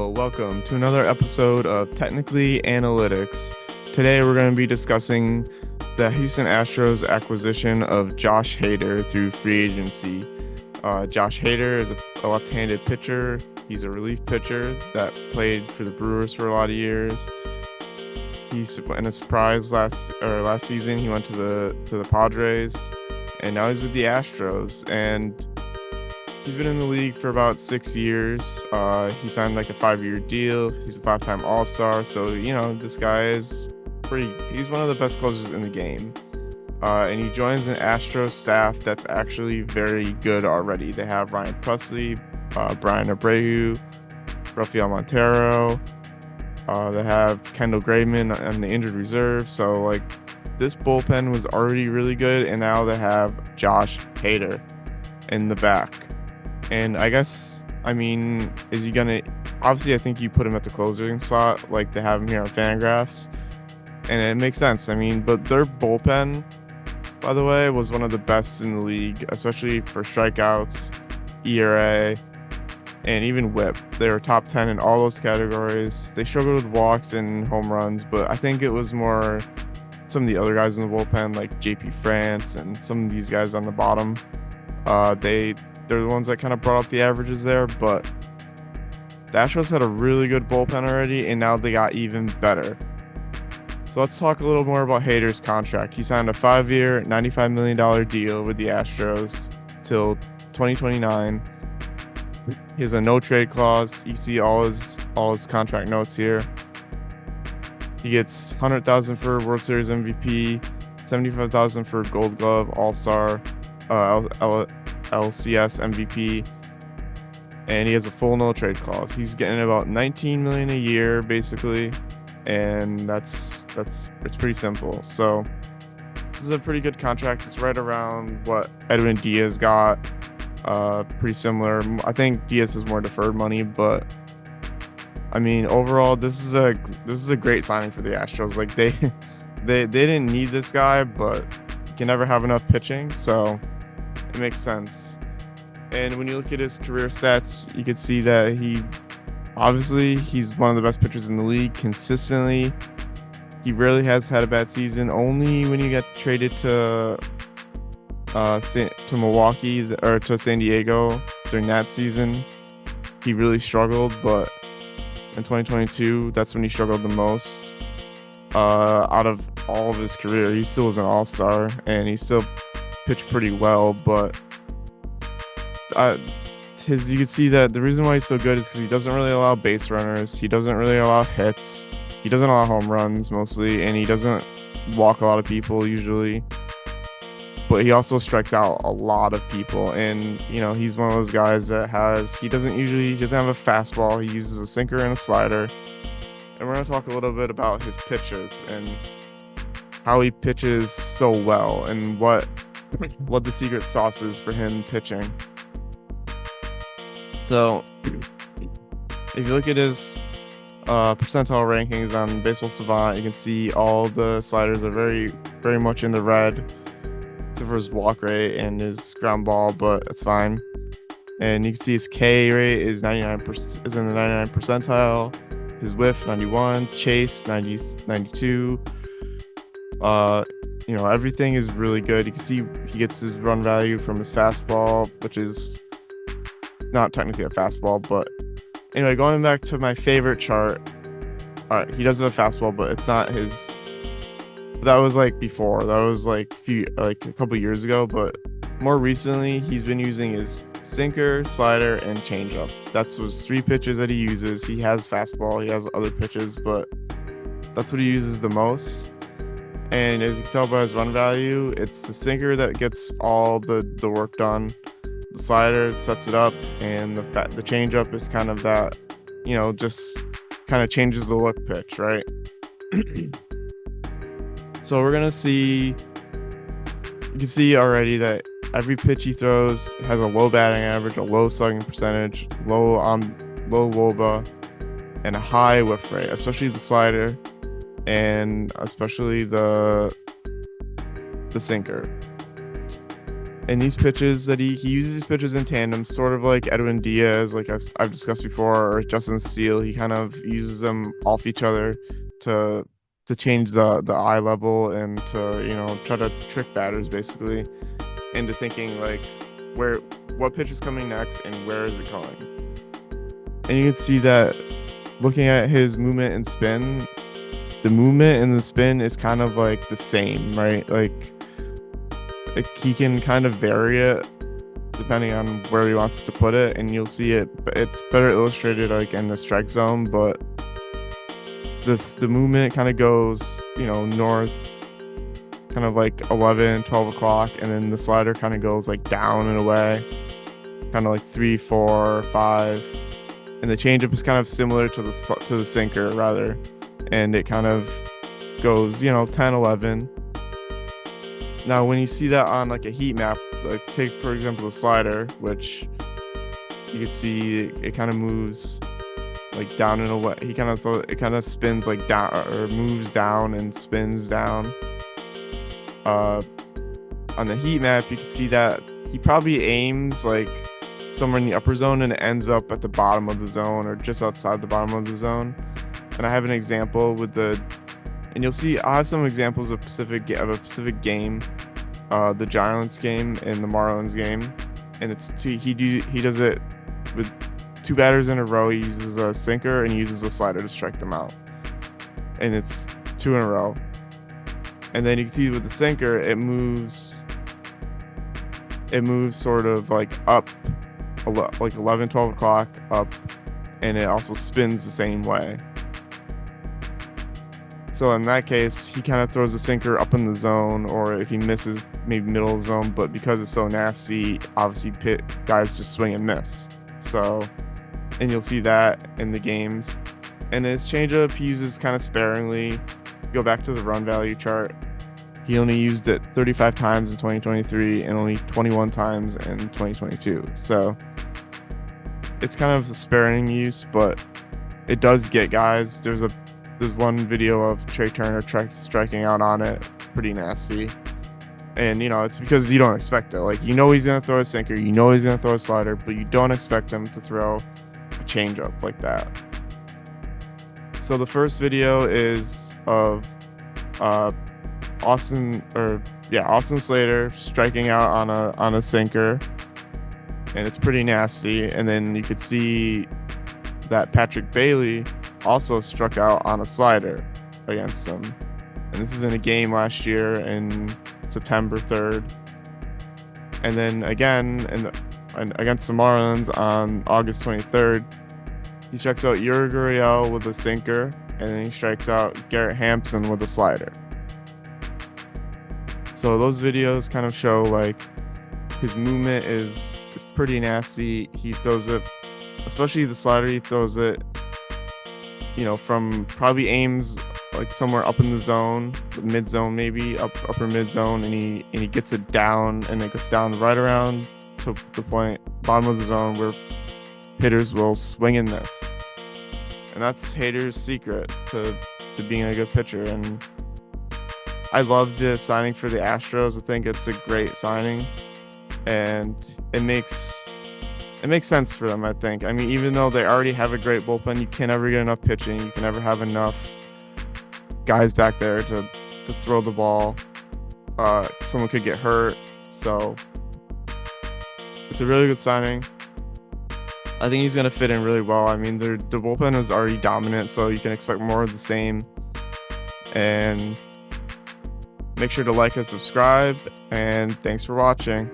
Welcome to another episode of Technically Analytics. Today we're going to be discussing the Houston Astros acquisition of Josh Hader through free agency. Josh Hader is a left-handed pitcher. He's a relief pitcher that played for the Brewers for a lot of years. He's in a surprise last season. He went to the Padres, and now he's with the Astros. And he's been in the league for about 6 years. He signed like a 5-year deal. He's a 5-time All-Star. So, this guy is he's one of the best closers in the game. And he joins an Astros staff that's actually very good already. They have Ryan Presley, Brian Abreu, Rafael Montero. They have Kendall Graveman on the injured reserve. So, this bullpen was already really good. And now they have Josh Hader in the back. And is he going to... Obviously, I think you put him at the closing slot like they have him here on Fangraphs. And it makes sense. But their bullpen, by the way, was one of the best in the league, especially for strikeouts, ERA, and even WHIP. They were top 10 in all those categories. They struggled with walks and home runs, but I think it was more some of the other guys in the bullpen, like JP France and some of these guys on the bottom. They're the ones that kind of brought up the averages there, but the Astros had a really good bullpen already, and now they got even better. So let's talk a little more about Hader's contract. He signed a 5-year, $95 million deal with the Astros till 2029. He has a no-trade clause. You can see all his contract notes here. He gets $100,000 for World Series MVP, $75,000 for Gold Glove, All-Star, LCS MVP, and he has a full no-trade clause. He's getting about $19 million a year, basically, and it's pretty simple. So this is a pretty good contract. It's right around what Edwin Diaz got. Pretty similar. I think Diaz has more deferred money, but overall, this is a great signing for the Astros. They didn't need this guy, but you can never have enough pitching, so it makes sense. And when you look at his career stats, you can see that he's one of the best pitchers in the league consistently. He rarely has had a bad season. Only when you get traded to Milwaukee or to San Diego during that season, he really struggled. But in 2022, that's when he struggled the most. Out of all of his career, he still was an all-star, and he still pitched pretty well. But you can see that the reason why he's so good is because he doesn't really allow base runners. He doesn't really allow hits. He doesn't allow home runs mostly, and he doesn't walk a lot of people usually. But he also strikes out a lot of people, and he's one of those guys that he doesn't have a fastball. He uses a sinker and a slider. And we're going to talk a little bit about his pitches and how he pitches so well and what the secret sauce is for him pitching. So if you look at his percentile rankings on Baseball Savant, you can see all the sliders are very, very much in the red, except for his walk rate and his ground ball, but that's fine. And you can see his K rate is 99%, is in the 99 percentile. His whiff 91, chase 92. Everything is really good. You can see he gets his run value from his fastball, which is not technically a fastball, but anyway, going back to my favorite chart. He does have a fastball, but it's not his. That was before. That was a couple years ago, but more recently he's been using his sinker, slider, and changeup. That's was 3 pitches that he uses. He has fastball, he has other pitches, but that's what he uses the most. And as you can tell by his run value, it's the sinker that gets all the work done. The slider sets it up, and the changeup is kind of that, just kind of changes the look pitch, right? So we're gonna see. You can see already that every pitch he throws has a low batting average, a low slugging percentage, low WOBA, and a high whiff rate, especially the slider, and especially the sinker. And these pitches that he uses these pitches in tandem, sort of like Edwin Diaz, like I've discussed before, or Justin Steele. He kind of uses them off each other to change the eye level and to try to trick batters basically into thinking like what pitch is coming next and where is it going. And you can see that looking at his movement and spin, the movement and the spin is kind of like the same, right? Like he can kind of vary it depending on where he wants to put it, and you'll see it. It's better illustrated like in the strike zone, but the movement kind of goes north, kind of like 11, 12 o'clock, and then the slider kind of goes like down and away, kind of like 3, 4, 5, and the changeup is kind of similar to the sinker rather, and it kind of goes 10, 11. Now, when you see that on like a heat map, like take for example the slider, which you can see it kind of moves like down and away. It kind of spins like down or moves down and spins down. On the heat map, you can see that he probably aims like somewhere in the upper zone and it ends up at the bottom of the zone or just outside the bottom of the zone. And I have an example and you'll see I have some examples of a specific game, the Giants game and the Marlins game, and he does it with 2 batters in a row. He uses a sinker and he uses a slider to strike them out, and it's 2 in a row. And then you can see with the sinker, it moves sort of like up, like 11, 12 o'clock up, and it also spins the same way. So in that case, he kind of throws the sinker up in the zone, or if he misses, maybe middle of the zone. But because it's so nasty, obviously guys just swing and miss. So, and you'll see that in the games. And his changeup, he uses kind of sparingly. Go back to the run value chart. He only used it 35 times in 2023 and only 21 times in 2022. So it's kind of a sparing use, but it does get guys. There's one video of Trey Turner striking out on it. It's pretty nasty. And, it's because you don't expect it. Like, he's going to throw a sinker. He's going to throw a slider, but you don't expect him to throw a changeup like that. So the first video is of Austin Slater striking out on a sinker. And it's pretty nasty. And then you could see that Patrick Bailey also struck out on a slider against him. And this is in a game last year in September 3rd. And then again against the Marlins on August 23rd, he strikes out Yuri Gurriel with a sinker, and then he strikes out Garrett Hampson with a slider. So those videos kind of show like his movement is pretty nasty. He throws it, especially the slider, he throws it from probably aims like somewhere up in the zone, mid zone, maybe upper mid zone, and he gets it down, and it gets down right around to the point bottom of the zone where hitters will swing and miss. And that's Hader's secret to being a good pitcher. And I love the signing for the Astros. I think it's a great signing, and it makes sense for them, I think. I mean, even though they already have a great bullpen, you can never get enough pitching. You can never have enough guys back there to throw the ball. Someone could get hurt. So it's a really good signing. I think he's going to fit in really well. I mean, the bullpen is already dominant, so you can expect more of the same. And make sure to like and subscribe. And thanks for watching.